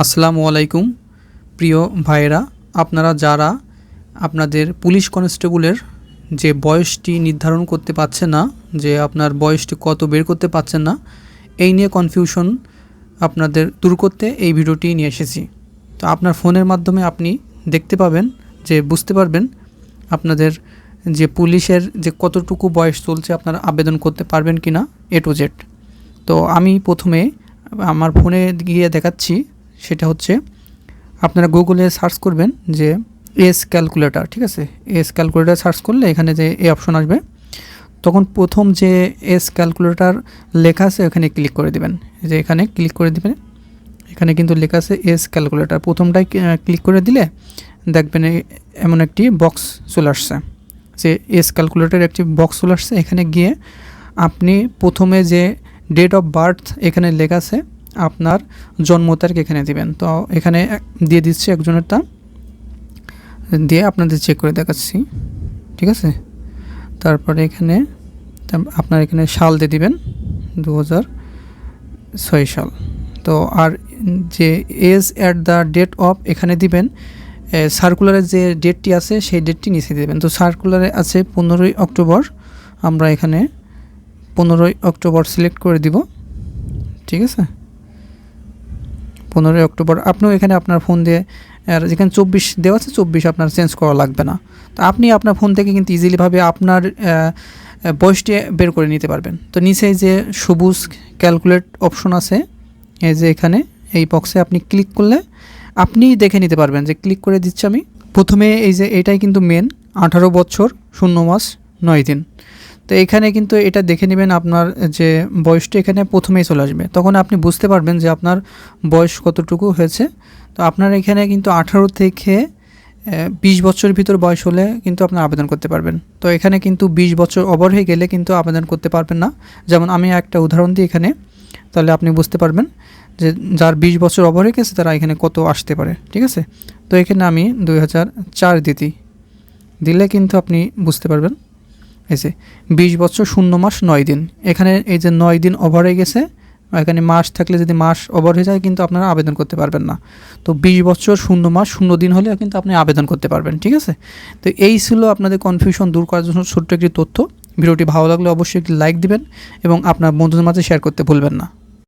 আসসালামু আলাইকুম প্রিয় ভাইয়েরা, আপনারা যারা আপনাদের পুলিশ কনস্টেবলের যে বয়সটি নির্ধারণ করতে পারছেন না, যে আপনার বয়সটি কত বের করতে পারছেন না, এই নিয়ে কনফিউশন আপনাদের দূর করতে এই ভিডিওটি নিয়ে এসেছি। তো আপনার ফোনের মাধ্যমে আপনি দেখতে পাবেন, যে বুঝতে পারবেন আপনাদের যে পুলিশের যে কতটুকু বয়স চলছে, আপনারা আবেদন করতে পারবেন কি না A to Z। তো আমি প্রথমে আমার ফোনে গিয়ে দেখাচ্ছি। সেটা হচ্ছে আপনারা গুগলে সার্চ করবেন যে এস ক্যালকুলেটর, ঠিক আছে। এস ক্যালকুলেটর সার্চ করলে এখানে যে এই অপশন আসবে, তখন প্রথম যে এস ক্যালকুলেটর লেখা আছে এখানে ক্লিক করে দিবেন। যে এখানে ক্লিক করে দিবেন, এখানে কিন্তু লেখা আছে এস ক্যালকুলেটর। প্রথমটাই ক্লিক করে দিলে দেখবেন এমন একটি বক্স চলে আসছে, যে এস ক্যালকুলেটর একটি বক্স চলে আসছে। এখানে গিয়ে আপনি প্রথমে যে ডেট অফ বার্থ এখানে লেখা আছে, আপনার জন্ম তারিখ এখানে দিবেন। তো এখানে দিয়ে দিচ্ছি একজনেরটা, দিয়ে আপনাদের চেক করে দেখাচ্ছি, ঠিক আছে। তারপরে এখানে আপনার এখানে সাল দিয়ে দিবেন 2006 সাল। তো আর যে as at the date of এখানে দিবেন সার্কুলারের যে ডেটটি আছে সেই ডেটটি নিচে দেবেন। তো সার্কুলারে আছে 15ই অক্টোবর, আমরা এখানে 15ই অক্টোবর সিলেক্ট করে দিব, ঠিক আছে। 15ই অক্টোবর। আপনিও এখানে আপনার ফোন দিয়ে, আর যেখানে 24 দেওয়া আছে 24 আপনার চেঞ্জ করা লাগবে না। তো আপনি আপনার ফোন থেকে কিন্তু ইজিলিভাবে আপনার বয়সটি বের করে নিতে পারবেন। তো নিচে যে সবুজ ক্যালকুলেট অপশন আছে, এই যে এখানে এই বক্সে আপনি ক্লিক করলে আপনি দেখে নিতে পারবেন। যে ক্লিক করে দিচ্ছি আমি প্রথমে, এই যে এটাই কিন্তু মেন 18 বছর 0 মাস 9 দিন। তো এখানে কিন্তু এটা দেখে নেবেন, আপনার যে বয়সটা এখানে প্রথমেই চলে আসবে, তখন আপনি বুঝতে পারবেন যে আপনার বয়স কতটুকু হয়েছে। তো আপনার এখানে কিন্তু 18 থেকে 20 বছরের ভিতর বয়স হলে কিন্তু আপনার আবেদন করতে পারবেন। তো এখানে কিন্তু 20 বছর ওভার হয়ে গেলে কিন্তু আবেদন করতে পারবেন না। যেমন আমি একটা উদাহরণ দিই এখানে, তাহলে আপনি বুঝতে পারবেন যে যার 20 বছর ওভার হয়ে গেছে তারা এখানে কত আসতে পারে, ঠিক আছে। তো এখানে আমি 2004 দিলে কিন্তু আপনি বুঝতে পারবেন। এই যে 20 বছর 0 মাস 9 দিন, এখানে এই যে 9 দিন ওভার হয়ে গেছে, এখানে মাস থাকলে যদি মাস ওভার হয়ে যায় কিন্তু আপনারা আবেদন করতে পারবেন না। তো 20 বছর 0 মাস 0 দিন হলে কিন্তু আপনি আবেদন করতে পারবেন, ঠিক আছে। তো এই ছিল আপনাদের কনফিউশন দূর করার জন্য ছোট্ট একটি তথ্য। ভিডিওটি ভালো লাগলে অবশ্যই একটি লাইক দিবেন এবং আপনার বন্ধুদের মাঝে শেয়ার করতে ভুলবেন না।